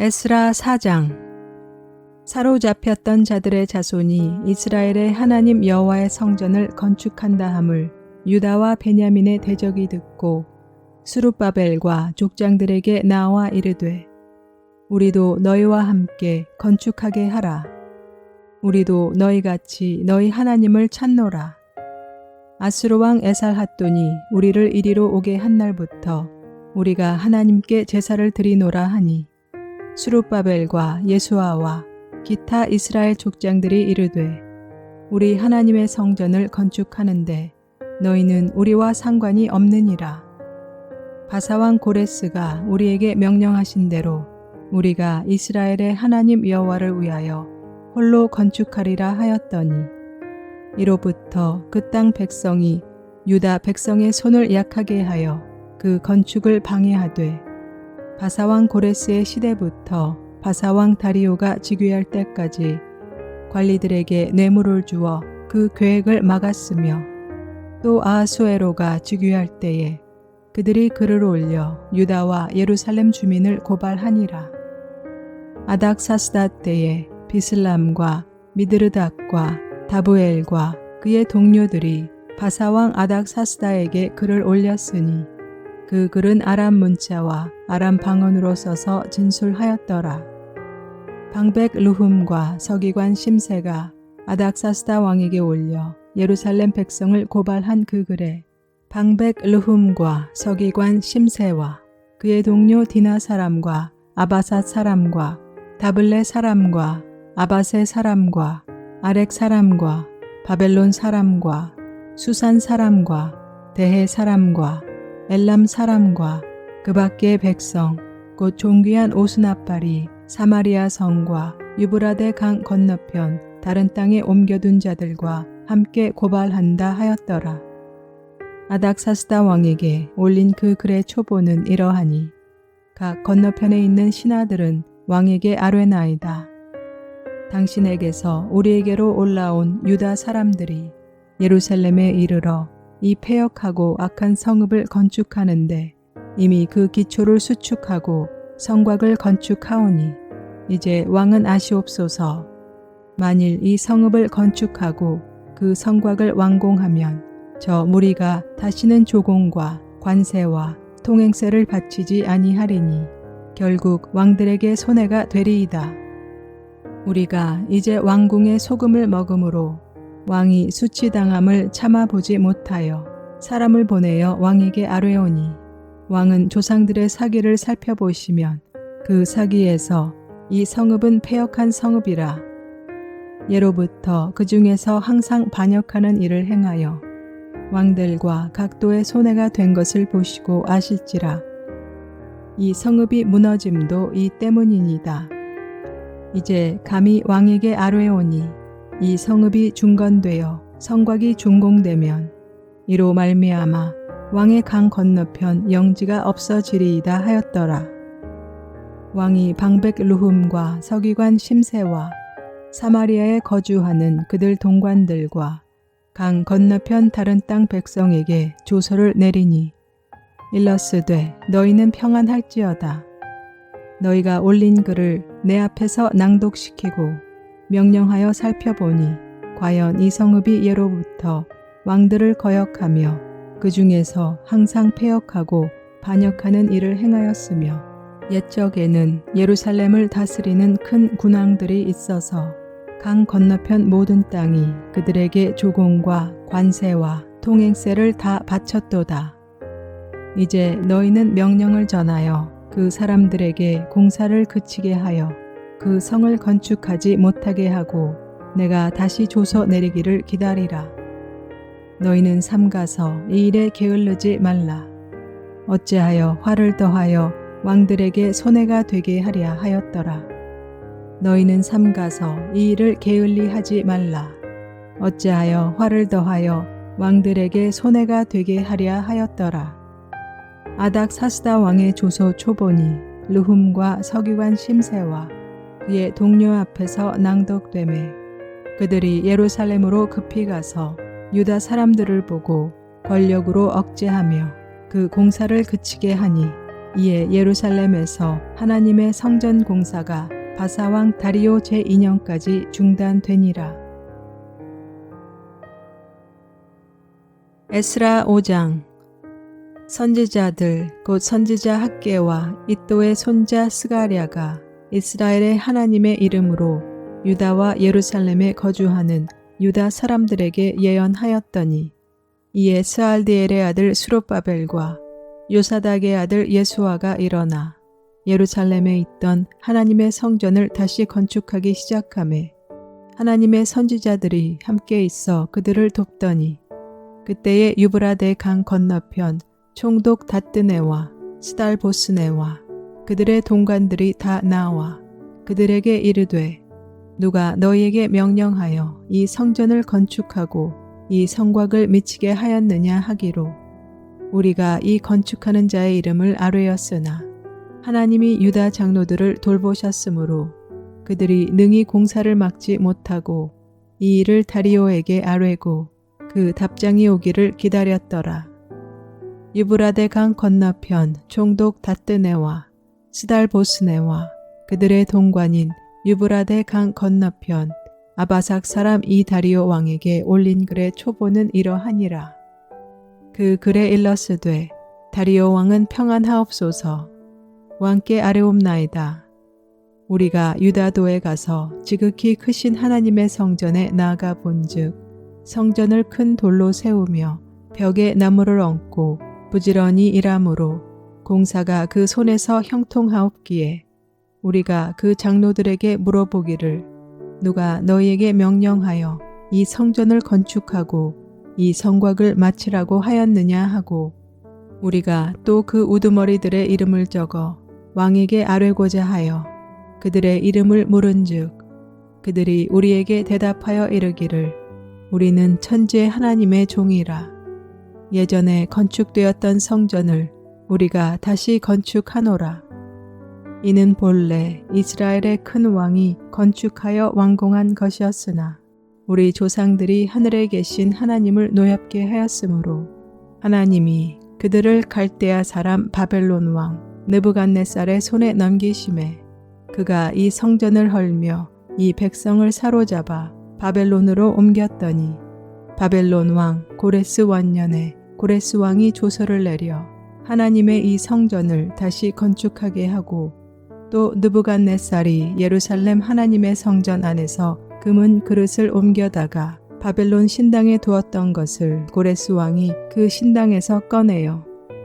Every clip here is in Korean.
에스라 4장. 사로잡혔던 자들의 자손이 이스라엘의 하나님 여호와의 성전을 건축한다 함을 유다와 베냐민의 대적이 듣고 스룹바벨과 족장들에게 나와 이르되, 우리도 너희와 함께 건축하게 하라. 우리도 너희같이 너희 하나님을 찾노라. 아수르 왕 에살핫돈이 우리를 이리로 오게 한 날부터 우리가 하나님께 제사를 드리노라 하니, 스룹바벨과 예수아와 기타 이스라엘 족장들이 이르되, 우리 하나님의 성전을 건축하는데 너희는 우리와 상관이 없느니라. 바사왕 고레스가 우리에게 명령하신 대로 우리가 이스라엘의 하나님 여호와를 위하여 홀로 건축하리라 하였더니, 이로부터 그 땅 백성이 유다 백성의 손을 약하게 하여 그 건축을 방해하되, 바사왕 고레스의 시대부터 바사왕 다리오가 즉위할 때까지 관리들에게 뇌물을 주어 그 계획을 막았으며, 또 아하수에로가 즉위할 때에 그들이 글을 올려 유다와 예루살렘 주민을 고발하니라. 아닥사스다 때에 비슬람과 미드르닥과 다부엘과 그의 동료들이 바사왕 아닥사스다에게 글을 올렸으니, 그 글은 아람 문자와 아람 방언으로 써서 진술하였더라. 방백 르훔과 서기관 심세가 아닥사스다 왕에게 올려 예루살렘 백성을 고발한 그 글에 방백 르훔과 서기관 심세와 그의 동료 디나 사람과 아바삿 사람과 다블레 사람과 아바세 사람과 아렉 사람과 바벨론 사람과 수산 사람과 대해 사람과 엘람 사람과 그 밖의 백성 곧 존귀한 오스나팔이 사마리아 성과 유브라데 강 건너편 다른 땅에 옮겨둔 자들과 함께 고발한다 하였더라. 아닥사스다 왕에게 올린 그 글의 초보는 이러하니, 각 건너편에 있는 신하들은 왕에게 아뢰나이다. 당신에게서 우리에게로 올라온 유다 사람들이 예루살렘에 이르러 이 패역하고 악한 성읍을 건축하는데 이미 그 기초를 수축하고 성곽을 건축하오니, 이제 왕은 아시옵소서. 만일 이 성읍을 건축하고 그 성곽을 완공하면 저 무리가 다시는 조공과 관세와 통행세를 바치지 아니하리니 결국 왕들에게 손해가 되리이다. 우리가 이제 왕궁의 소금을 먹음으로 왕이 수치당함을 참아보지 못하여 사람을 보내어 왕에게 아뢰오니, 왕은 조상들의 사기를 살펴보시면 그 사기에서 이 성읍은 패역한 성읍이라. 예로부터 그 중에서 항상 반역하는 일을 행하여 왕들과 각도의 손해가 된 것을 보시고 아실지라. 이 성읍이 무너짐도 이 때문이니이다. 이제 감히 왕에게 아뢰오니, 이 성읍이 중건되어 성곽이 준공되면 이로 말미암아 왕의 강 건너편 영지가 없어지리이다 하였더라. 왕이 방백 르훔과 서기관 심세와 사마리아에 거주하는 그들 동관들과 강 건너편 다른 땅 백성에게 조서를 내리니, 일러스되 너희는 평안할지어다. 너희가 올린 글을 내 앞에서 낭독시키고 명령하여 살펴보니 과연 이 성읍이 예로부터 왕들을 거역하며 그 중에서 항상 패역하고 반역하는 일을 행하였으며, 옛적에는 예루살렘을 다스리는 큰 군왕들이 있어서 강 건너편 모든 땅이 그들에게 조공과 관세와 통행세를 다 바쳤도다. 이제 너희는 명령을 전하여 그 사람들에게 공사를 그치게 하여 그 성을 건축하지 못하게 하고 내가 다시 조서 내리기를 기다리라. 너희는 삼가서 이 일에 게을르지 말라. 어찌하여 화를 더하여 왕들에게 손해가 되게 하랴 하였더라. 너희는 삼가서 이 일을 게을리 하지 말라. 어찌하여 화를 더하여 왕들에게 손해가 되게 하랴 하였더라. 아닥사스다 왕의 조서 초본이 르훔과 서기관 심세와 그의 동료 앞에서 낭독되매, 그들이 예루살렘으로 급히 가서 유다 사람들을 보고 권력으로 억제하며 그 공사를 그치게 하니, 이에 예루살렘에서 하나님의 성전 공사가 바사왕 다리오 제2년까지 중단되니라. 에스라 5장. 선지자들 곧 선지자 학개와 이또의 손자 스가랴가 이스라엘의 하나님의 이름으로 유다와 예루살렘에 거주하는 유다 사람들에게 예언하였더니 이에 스알디엘의 아들 수룹바벨과 요사닥의 아들 예수아가 일어나 예루살렘에 있던 하나님의 성전을 다시 건축하기 시작하매 하나님의 선지자들이 함께 있어 그들을 돕더니 그때에 유브라데 강 건너편 총독 다뜨네와 스달보스네와 그들의 동관들이 다 나와 그들에게 이르되 누가 너희에게 명령하여 이 성전을 건축하고 이 성곽을 미치게 하였느냐 하기로 우리가 이 건축하는 자의 이름을 아뢰었으나 하나님이 유다 장로들을 돌보셨으므로 그들이 능히 공사를 막지 못하고 이 일을 다리오에게 아뢰고 그 답장이 오기를 기다렸더라. 유브라데 강 건너편 총독 다뜨네와 스달보스네와 그들의 동관인 유브라데 강 건너편 아바삭 사람 이다리오 왕에게 올린 글의 초보는 이러하니라. 그 글에 일렀으되 다리오 왕은 평안하옵소서. 왕께 아뢰옵나이다. 우리가 유다도에 가서 지극히 크신 하나님의 성전에 나아가 본즉 성전을 큰 돌로 세우며 벽에 나무를 얹고 부지런히 일하므로 공사가 그 손에서 형통하옵기에 우리가 그 장로들에게 물어보기를 누가 너희에게 명령하여 이 성전을 건축하고 이 성곽을 마치라고 하였느냐 하고 우리가 또 그 우두머리들의 이름을 적어 왕에게 아뢰고자 하여 그들의 이름을 물은즉 그들이 우리에게 대답하여 이르기를 우리는 천지의 하나님의 종이라. 예전에 건축되었던 성전을 우리가 다시 건축하노라. 이는 본래 이스라엘의 큰 왕이 건축하여 완공한 것이었으나 우리 조상들이 하늘에 계신 하나님을 노엽게 하였으므로 하나님이 그들을 갈대아 사람 바벨론 왕 느부갓네살의 손에 넘기심에 그가 이 성전을 헐며 이 백성을 사로잡아 바벨론으로 옮겼더니 바벨론 왕 고레스 원년에 고레스 왕이 조서를 내려 하나님의 이 성전을 다시 건축하게 하고 또 느부갓네살이 예루살렘 하나님의 성전 안에서 금은 그릇을 옮겨다가 바벨론 신당에 두었던 것을 고레스 왕이 그 신당에서 꺼내어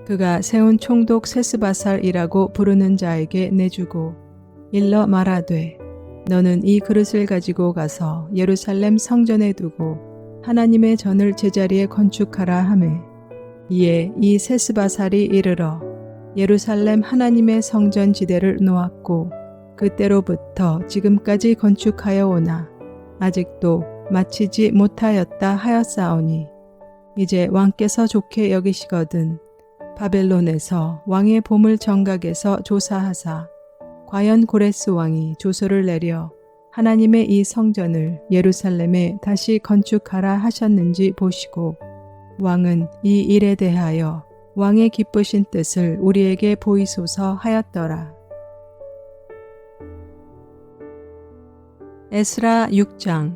그가 세운 총독 세스바살이라고 부르는 자에게 내주고 일러 말하되 너는 이 그릇을 가지고 가서 예루살렘 성전에 두고 하나님의 전을 제자리에 건축하라 하매 이에 이 세스바살이 이르러 예루살렘 하나님의 성전 지대를 놓았고 그때로부터 지금까지 건축하여 오나 아직도 마치지 못하였다 하였사오니 이제 왕께서 좋게 여기시거든 바벨론에서 왕의 보물 정각에서 조사하사 과연 고레스 왕이 조서를 내려 하나님의 이 성전을 예루살렘에 다시 건축하라 하셨는지 보시고 왕은 이 일에 대하여 왕의 기쁘신 뜻을 우리에게 보이소서 하였더라. 에스라 6장.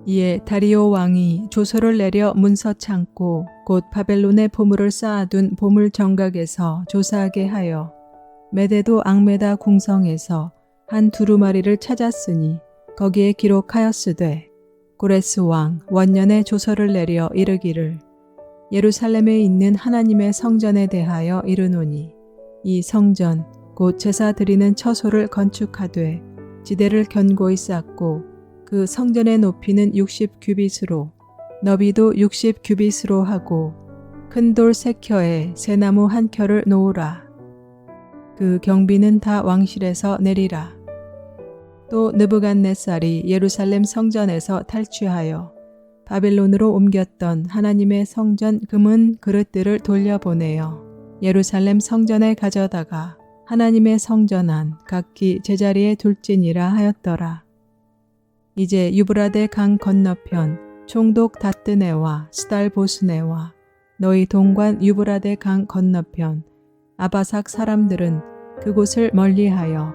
이에 다리오 왕이 조서를 내려 문서 창고 곧 바벨론의 보물을 쌓아둔 보물 정각에서 조사하게 하여 메데도 앙메다 궁성에서 한 두루마리를 찾았으니 거기에 기록하였으되 고레스 왕 원년에 조서를 내려 이르기를 예루살렘에 있는 하나님의 성전에 대하여 이르노니 이 성전 곧 제사 드리는 처소를 건축하되 지대를 견고히 쌓고 그 성전의 높이는 60규빗으로 너비도 60규빗으로 하고 큰 돌 3켜에 새나무 1켜를 놓으라. 그 경비는 다 왕실에서 내리라. 또 느부갓네살이 예루살렘 성전에서 탈취하여 바벨론으로 옮겼던 하나님의 성전 금은 그릇들을 돌려보내어 예루살렘 성전에 가져다가 하나님의 성전 안 각기 제자리에 둘지니라 하였더라. 이제 유브라데 강 건너편 총독 다뜨네와 스달보스네와 너희 동관 유브라데 강 건너편 아바삭 사람들은 그곳을 멀리하여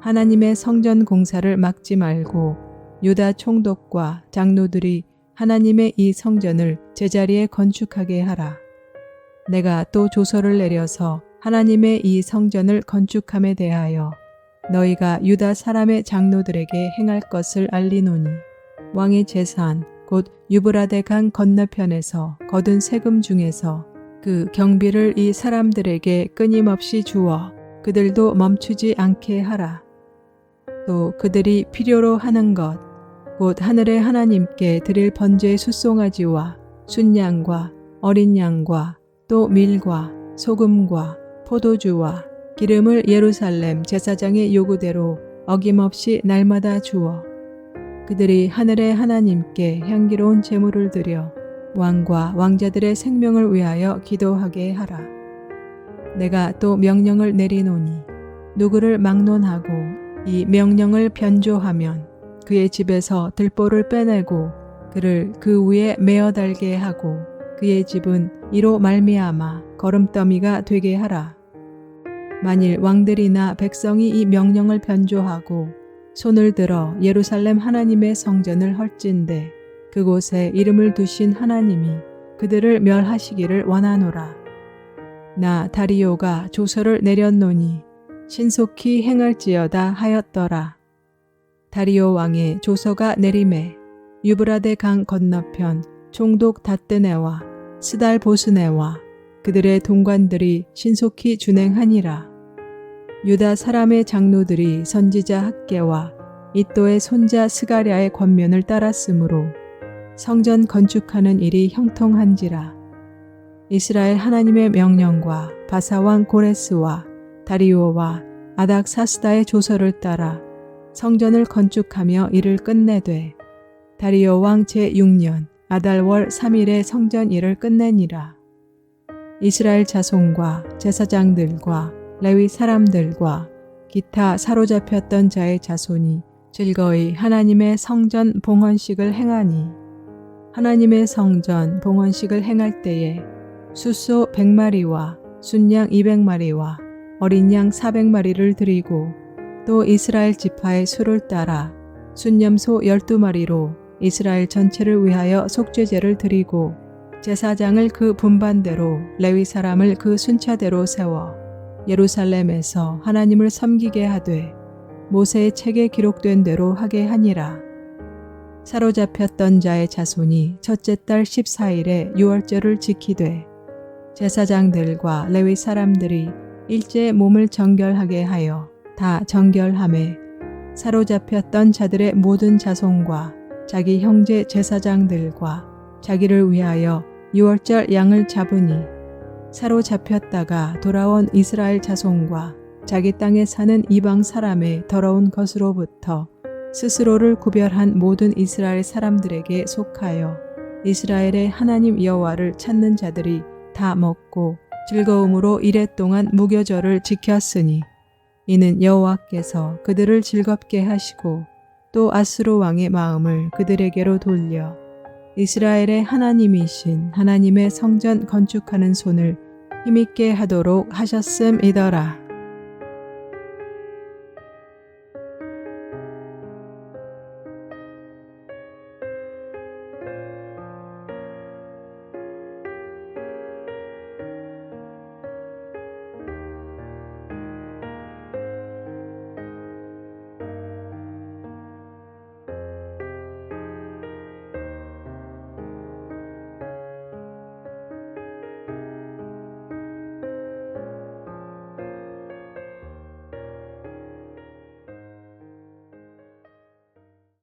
하나님의 성전 공사를 막지 말고 유다 총독과 장로들이 하나님의 이 성전을 제자리에 건축하게 하라. 내가 또 조서를 내려서 하나님의 이 성전을 건축함에 대하여 너희가 유다 사람의 장로들에게 행할 것을 알리노니 왕의 재산 곧 유브라데 강 건너편에서 거둔 세금 중에서 그 경비를 이 사람들에게 끊임없이 주어 그들도 멈추지 않게 하라. 또 그들이 필요로 하는 것 곧 하늘의 하나님께 드릴 번제의 숫송아지와 순양과 어린 양과 또 밀과 소금과 포도주와 기름을 예루살렘 제사장의 요구대로 어김없이 날마다 주어 그들이 하늘의 하나님께 향기로운 제물을 드려 왕과 왕자들의 생명을 위하여 기도하게 하라. 내가 또 명령을 내리노니 누구를 막론하고 이 명령을 변조하면 그의 집에서 들보를 빼내고 그를 그 위에 메어 달게 하고 그의 집은 이로 말미암아 거름더미가 되게 하라. 만일 왕들이나 백성이 이 명령을 변조하고 손을 들어 예루살렘 하나님의 성전을 헐진대 그곳에 이름을 두신 하나님이 그들을 멸하시기를 원하노라. 나 다리오가 조서를 내렸노니 신속히 행할지어다 하였더라. 다리오 왕의 조서가 내림에 유브라데 강 건너편 총독 다뜨네와 스달 보스네와 그들의 동관들이 신속히 준행하니라. 유다 사람의 장로들이 선지자 학개와 이또의 손자 스가랴의 권면을 따랐으므로 성전 건축하는 일이 형통한지라. 이스라엘 하나님의 명령과 바사왕 고레스와 다리오와 아닥사스다의 조서를 따라 성전을 건축하며 이를 끝내되 다리오 왕 제6년 아달월 3일에 성전 일을 끝내니라. 이스라엘 자손과 제사장들과 레위 사람들과 기타 사로잡혔던 자의 자손이 즐거이 하나님의 성전 봉헌식을 행하니 하나님의 성전 봉헌식을 행할 때에 숫소 100마리와 순양 200마리와 어린 양 400마리를 드리고 또 이스라엘 지파의 수를 따라 순염소 12마리로 이스라엘 전체를 위하여 속죄제를 드리고 제사장을 그 분반대로 레위 사람을 그 순차대로 세워 예루살렘에서 하나님을 섬기게 하되 모세의 책에 기록된 대로 하게 하니라. 사로잡혔던 자의 자손이 첫째 달 14일에 유월절을 지키되 제사장들과 레위 사람들이 일제에 몸을 정결하게 하여 다 정결함에 사로잡혔던 자들의 모든 자손과 자기 형제 제사장들과 자기를 위하여 유월절 양을 잡으니 사로잡혔다가 돌아온 이스라엘 자손과 자기 땅에 사는 이방 사람의 더러운 것으로부터 스스로를 구별한 모든 이스라엘 사람들에게 속하여 이스라엘의 하나님 여호와를 찾는 자들이 다 먹고 즐거움으로 이랫동안 무교절을 지켰으니 이는 여호와께서 그들을 즐겁게 하시고 또 아스루 왕의 마음을 그들에게로 돌려 이스라엘의 하나님이신 하나님의 성전 건축하는 손을 힘있게 하도록 하셨음이더라.